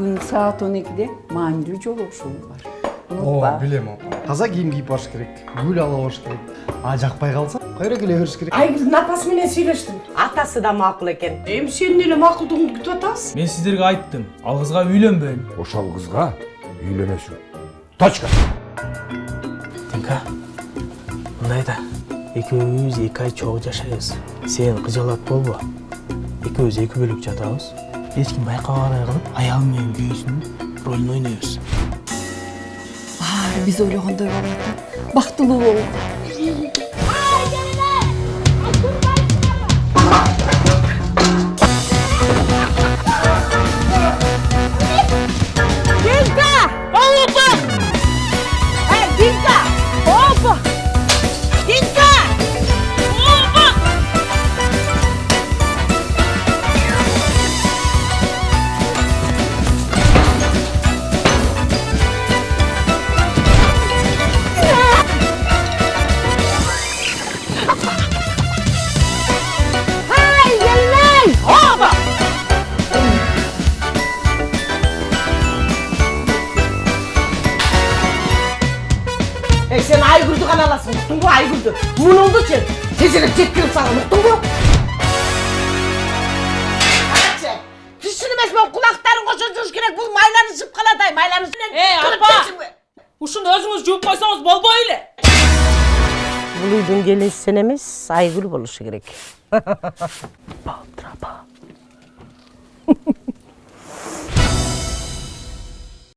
Bugün saat 12'de manidүү жолугушуу бар. О, билем о. Таза кийим кийип барыш керек. Гүл алып алыш керек. А жакпай калса, кайра келе бериш керек. Айгүлдүн апасы менен сүйлөштүм. Атасы да макул экен. Эми сенин эле макулдугуңду күтүп атабыз. Мен сиздерге айттым, ал кызга үйлөнбөйүн. Ошол кызга үйлөнөсүң. Точка. Тинка, мындай да, экөөбүз 2 ай чогуу жашайбыз. Сен кыжалат болбо. Экөөбүз 2 бөлүк жатабыз. Эч ким байкабагандай кылып, аялың менен күйөөсүнүн ролун ойнойбуз. Баары биз ойлогондой болот. Бактылуу болгула. Sen Aygül'dü kanalasın, unuttun mu Aygül'dü? Mun oldu ki, tezerek çektirip sana, unuttun mu? Anakçı, düşünmez ben kulakların koşucuş gerek, bu maylanı şıpkaladay, maylanı şıpkaladay. Apa! Uşunu özünüz jууп койсоңуз болбой эле. Бұл үйдің келесі сен емес, Aygül болушу керек. Балдыр апа.